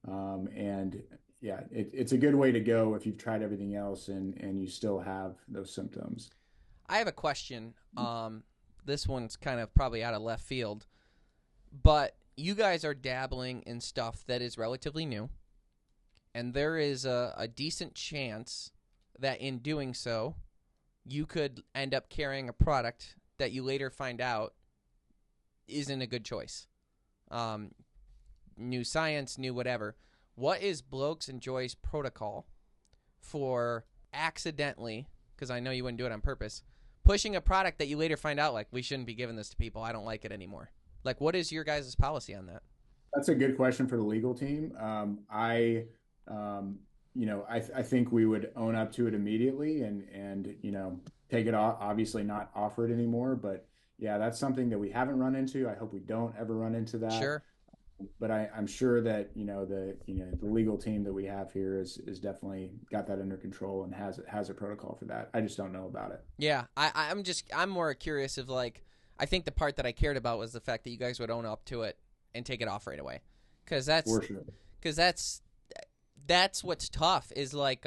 And yeah, it's a good way to go if you've tried everything else and you still have those symptoms. I have a question. This one's kind of probably out of left field, but you guys are dabbling in stuff that is relatively new, and there is a decent chance that in doing so, you could end up carrying a product that you later find out isn't a good choice. New science, new whatever. What is Blokes and Joy's protocol for accidentally, because I know you wouldn't do it on purpose, pushing a product that you later find out, like, we shouldn't be giving this to people, I don't like it anymore? Like, what is your guys' policy on that? That's a good question for the legal team. I think we would own up to it immediately and take it off, obviously not offer it anymore. But yeah, that's something that we haven't run into. I hope we don't ever run into that. Sure. But I'm sure that the legal team that we have here is definitely got that under control and has a protocol for that. I just don't know about it. Yeah, I'm more curious of, like, I think the part that I cared about was the fact that you guys would own up to it and take it off right away, because that's what's tough. Is like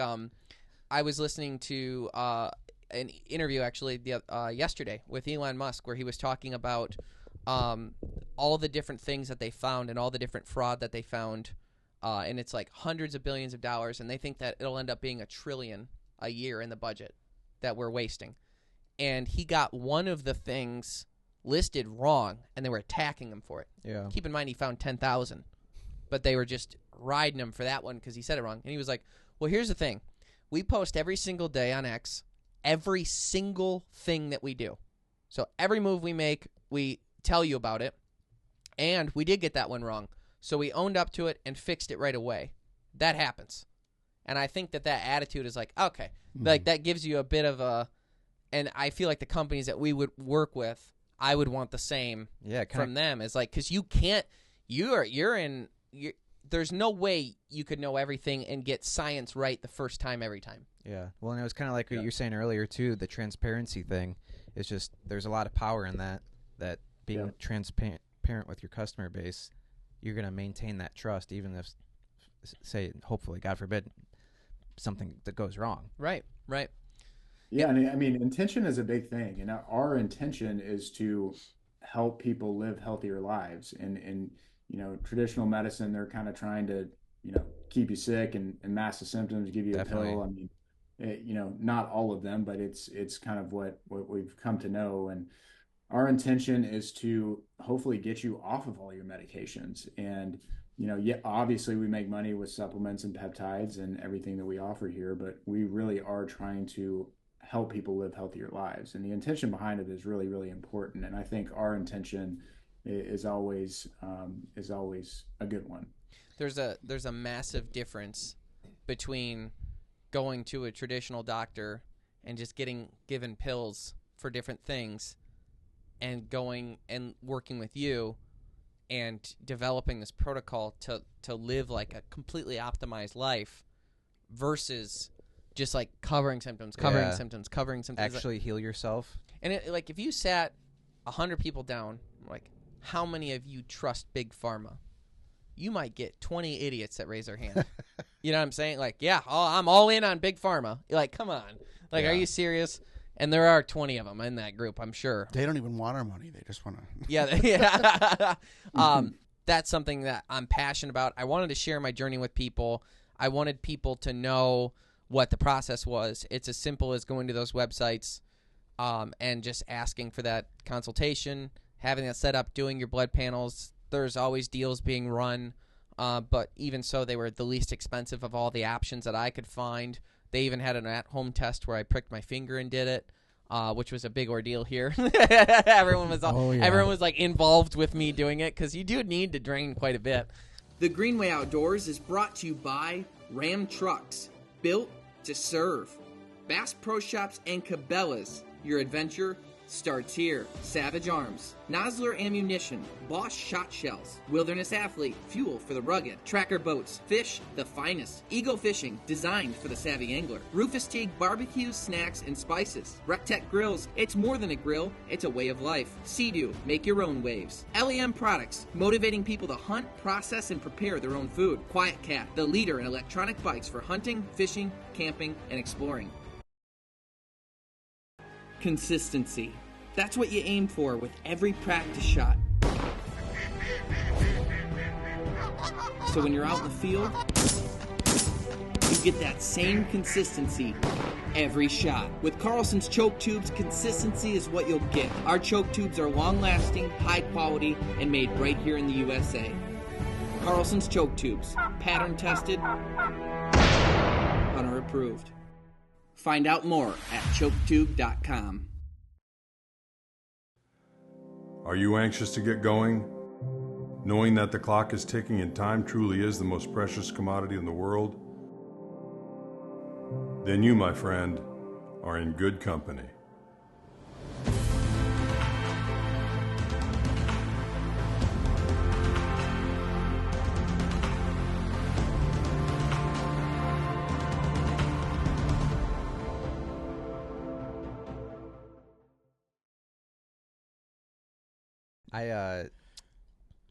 I was listening to an interview actually yesterday with Elon Musk where he was talking about all the different things that they found and all the different fraud that they found, and it's like hundreds of billions of dollars, and they think that it'll end up being $1 trillion a year in the budget that we're wasting. And he got one of the things listed wrong, and they were attacking him for it. Yeah. Keep in mind he found 10,000, but they were just riding him for that one because he said it wrong. And he was like, well, here's the thing. We post every single day on X, every single thing that we do. So every move we make, we tell you about it. And we did get that one wrong. So we owned up to it and fixed it right away. That happens. And I think that attitude is like, okay, like that gives you a bit of a, and I feel like the companies that we would work with, I would want the same from them. Is like, because you can't, there's no way you could know everything and get science right the first time every time. Yeah. Well, and it was kind of like what you were saying earlier too, the transparency thing. It's just, there's a lot of power in that being transparent with your customer base, you're going to maintain that trust even if, say, hopefully, God forbid, something that goes wrong. Right. Yeah, and I mean, intention is a big thing, and our intention is to help people live healthier lives. And traditional medicine, they're kind of trying to, keep you sick and mask the symptoms, give you a pill. I mean, not all of them, but it's kind of what we've come to know. And our intention is to hopefully get you off of all your medications. And obviously we make money with supplements and peptides and everything that we offer here, but we really are trying to help people live healthier lives. And the intention behind it is really, really important. And I think our intention is always a good one. There's a massive difference between going to a traditional doctor and just getting given pills for different things and going and working with you and developing this protocol to live like a completely optimized life versus just like covering symptoms. Actually heal yourself. And like if you sat 100 people down, like how many of you trust Big Pharma? You might get 20 idiots that raise their hand. You know what I'm saying? Like, yeah, I'm all in on Big Pharma. You're like, come on. Like, are you serious? And there are 20 of them in that group, I'm sure. They don't even want our money. They just want to. Yeah. That's something that I'm passionate about. I wanted to share my journey with people. I wanted people to know what the process was. It's as simple as going to those websites and just asking for that consultation, having that set up, doing your blood panels. There's always deals being run, but even so, they were the least expensive of all the options that I could find. They even had an at-home test where I pricked my finger and did it, which was a big ordeal here. Everyone was like involved with me doing it because you do need to drain quite a bit. The Greenway Outdoors is brought to you by Ram Trucks, built to serve. Bass Pro Shops and Cabela's, your adventure starts here. Savage Arms, Nosler Ammunition, Bosch Shot Shells, Wilderness Athlete, fuel for the rugged, Tracker Boats, fish the finest, Eagle Fishing, designed for the savvy angler, Rufus Teague Barbecues, Snacks, and Spices, Rectech Grills, it's more than a grill, it's a way of life, Sea-Doo, make your own waves, LEM Products, motivating people to hunt, process, and prepare their own food, Quiet Cat, the leader in electronic bikes for hunting, fishing, camping, and exploring. Consistency. That's what you aim for with every practice shot. So when you're out in the field, you get that same consistency every shot. With Carlson's choke tubes, consistency is what you'll get. Our choke tubes are long-lasting, high quality, and made right here in the USA. Carlson's choke tubes, pattern tested, hunter approved. Find out more at choketube.com. Are you anxious to get going? Knowing that the clock is ticking and time truly is the most precious commodity in the world? Then you, my friend, are in good company. I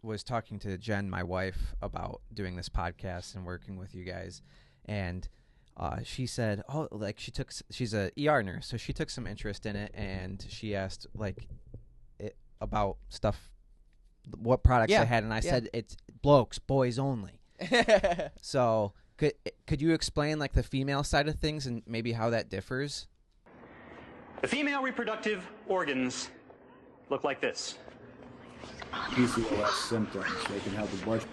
was talking to Jen, my wife, about doing this podcast and working with you guys, and she said, "Oh, like she's a ER nurse, so she took some interest in it, and she asked about stuff, what products I had, and I said it's Blokes, boys only." So could you explain like the female side of things and maybe how that differs? The female reproductive organs look like this. PCOS symptoms. They can help with blood.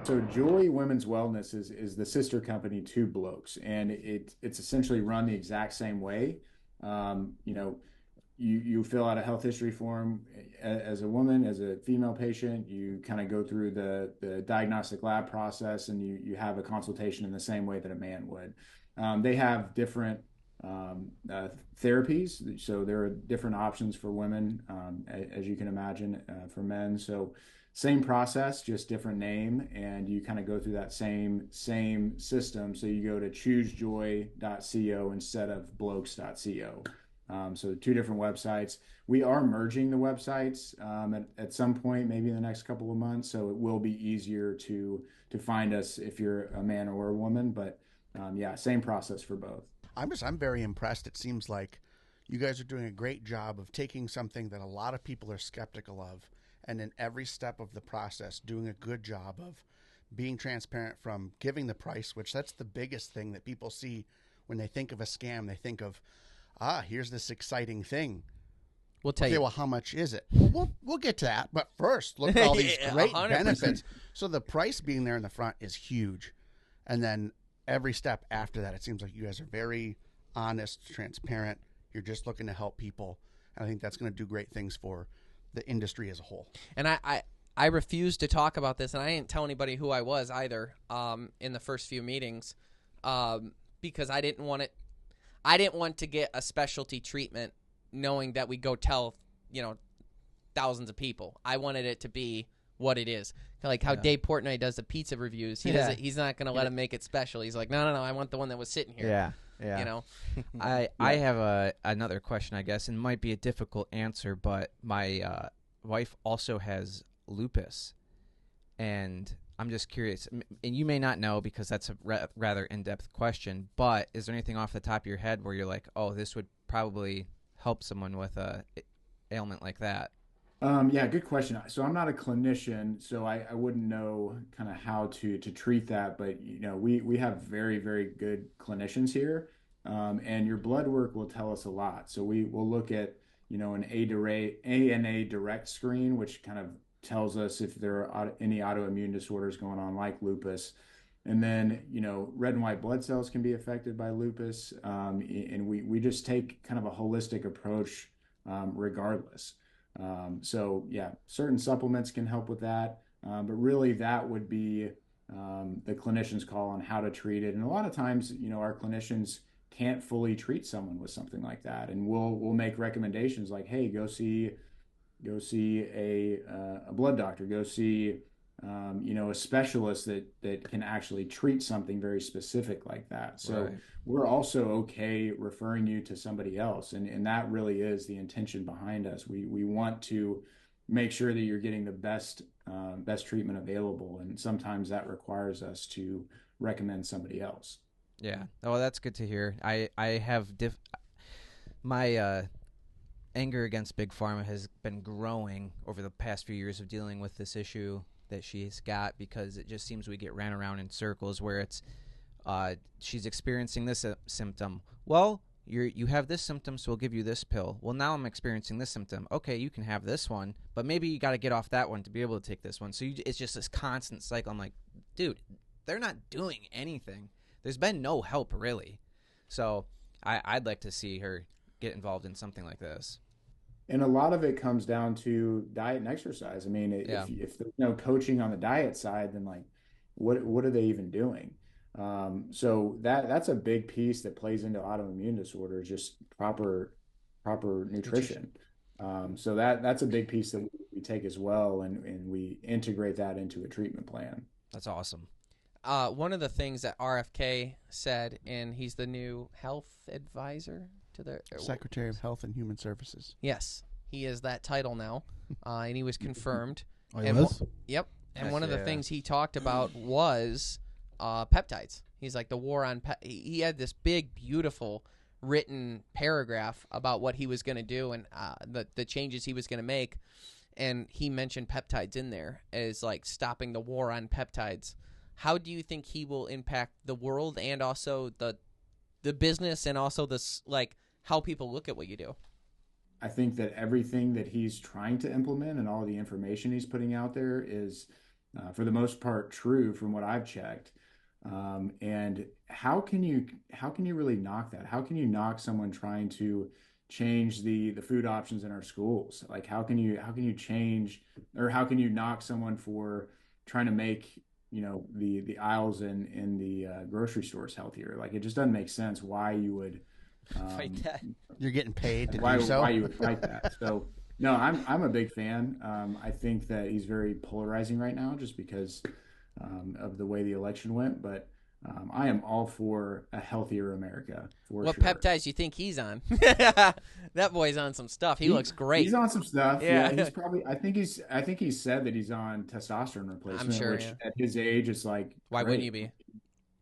So Joy Women's Wellness is the sister company to Blokes, and it's essentially run the exact same way. You fill out a health history form as a woman, as a female patient. You kind of go through the diagnostic lab process, and you have a consultation in the same way that a man would. They have different therapies, so there are different options for women, as you can imagine, for men. So same process, just different name, and you kind of go through that same system. So you go to choosejoy.co instead of blokes.co. So two different websites. We are merging the websites at some point, maybe in the next couple of months. So it will be easier to find us if you're a man or a woman. But same process for both. I'm very impressed. It seems like you guys are doing a great job of taking something that a lot of people are skeptical of, and in every step of the process, doing a good job of being transparent, from giving the price, which that's the biggest thing that people see when they think of a scam. They think of, here's this exciting thing. We'll tell okay, you. well, how much is it? Well, we'll get to that. But first, look at all these great 100%. benefits. So the price being there in the front is huge. And then every step after that, it seems like you guys are very honest, transparent. You're just looking to help people. And I think that's going to do great things for the industry as a whole. And I refused to talk about this, and I didn't tell anybody who I was either in the first few meetings because I didn't want it. I didn't want to get a specialty treatment knowing that we go tell, thousands of people. I wanted it to be what it is. Like how Dave Portnoy does the pizza reviews. He's not going to let him make it special. He's like, no, I want the one that was sitting here. Yeah. I have another question, I guess, and it might be a difficult answer, but my wife also has lupus, and I'm just curious, and you may not know because that's a rather in-depth question, but is there anything off the top of your head where you're like, oh, this would probably help someone with a ailment like that? Yeah, good question. So I'm not a clinician, so I wouldn't know kind of how to treat that. But we have very, very good clinicians here, and your blood work will tell us a lot. So we will look at an ANA direct screen, which kind of tells us if there are any autoimmune disorders going on, like lupus. And then red and white blood cells can be affected by lupus, and we just take kind of a holistic approach regardless. So yeah, certain supplements can help with that, but really that would be the clinician's call on how to treat it. And a lot of times, our clinicians can't fully treat someone with something like that, and we'll make recommendations like, hey, go see a blood doctor, go see a specialist that can actually treat something very specific like that. So Right. We're also okay referring you to somebody else. And that really is the intention behind us. We want to make sure that you're getting the best treatment available. And sometimes that requires us to recommend somebody else. Yeah. Oh, that's good to hear. I have my anger against Big Pharma has been growing over the past few years of dealing with this issue that she's got, because it just seems we get ran around in circles where it's she's experiencing this symptom. Well, you have this symptom, so we'll give you this pill. Well, now I'm experiencing this symptom. Okay, you can have this one, but maybe you got to get off that one to be able to take this one. So it's just this constant cycle. I'm like, dude, they're not doing anything. There's been no help, really. So I'd like to see her get involved in something like this. And a lot of it comes down to diet and exercise. I mean, if there's no coaching on the diet side, then like, what are they even doing? So that's a big piece that plays into autoimmune disorders, just proper nutrition. So that's a big piece that we take as well, and we integrate that into a treatment plan. That's awesome. One of the things that RFK said, and he's the new health advisor to the Secretary of Health and Human Services. Yes, he is that title now, and he was confirmed. Oh, he was? Yep. And Nice, one of the yeah. things he talked about was peptides. He's like, the war on he had this big, beautiful written paragraph about what he was going to do and the changes he was going to make, and he mentioned peptides in there as like stopping the war on peptides. How do you think he will impact the world and also the business and also this, like, how people look at what you do? I think that everything that he's trying to implement and all the information he's putting out there is, for the most part, true from what I've checked. And how can you really knock that? How can you knock someone trying to change the food options in our schools? Like, how can you change, or how can you knock someone for trying to make the aisles in the grocery stores healthier? Like, it just doesn't make sense why you would Fight that. You're getting paid to why do so. you would fight that. So no, I'm a big fan. I think that he's very polarizing right now just because of the way the election went, but I am all for a healthier America. What sure. peptides you think he's on? That boy's on some stuff. He looks great. He's on some stuff. Yeah. He's probably. I think he's said that he's on testosterone replacement. I'm sure, Which yeah. at his age, it's like, Why great. wouldn't you be?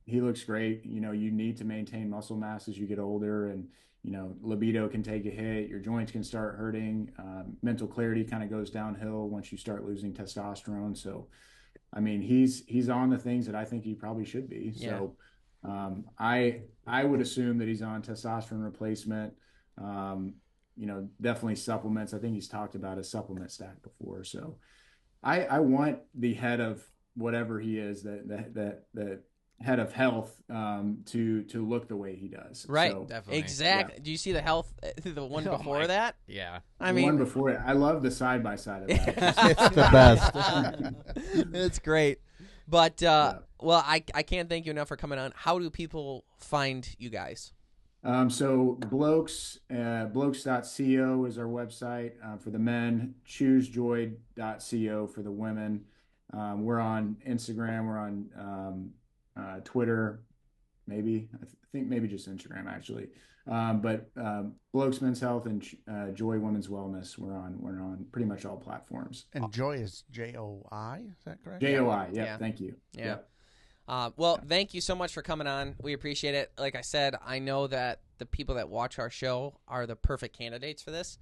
He looks great. You need to maintain muscle mass as you get older, and libido can take a hit. Your joints can start hurting. Mental clarity kind of goes downhill once you start losing testosterone. So, I mean, he's on the things that I think he probably should be. Yeah. So, I would assume that he's on testosterone replacement. definitely supplements. I think he's talked about a supplement stack before. So I want the head of whatever he is, that head of health, to look the way he does. Right. So, Definitely. Exactly. Yeah. Do you see the health, the one before that? Yeah. I the mean, one before it. I love the side by side of that. It's the best. It's great. But, well, I can't thank you enough for coming on. How do people find you guys? So Blokes, blokes.co is our website for the men, choosejoy.co for the women. We're on Instagram, we're on Twitter, maybe. I think maybe just Instagram, actually. But Blokes Men's Health and Joy Women's Wellness, we're on pretty much all platforms. And Joy is J-O-I, is that correct? J-O-I, Yeah. Thank you. Yeah. Well, thank you so much for coming on. We appreciate it. Like I said, I know that the people that watch our show are the perfect candidates for this.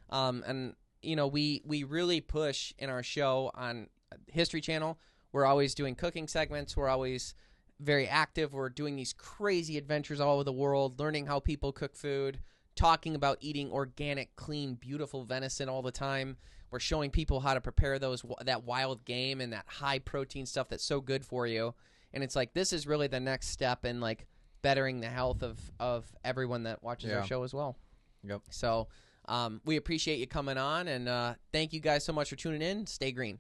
And, we really push in our show on History Channel. We're always doing cooking segments. We're always very active. We're doing these crazy adventures all over the world, learning how people cook food, talking about eating organic, clean, beautiful venison all the time. We're showing people how to prepare that wild game and that high protein stuff that's so good for you. And it's like, this is really the next step in like bettering the health of everyone that watches our show as well. Yep. So we appreciate you coming on, and thank you guys so much for tuning in. Stay green.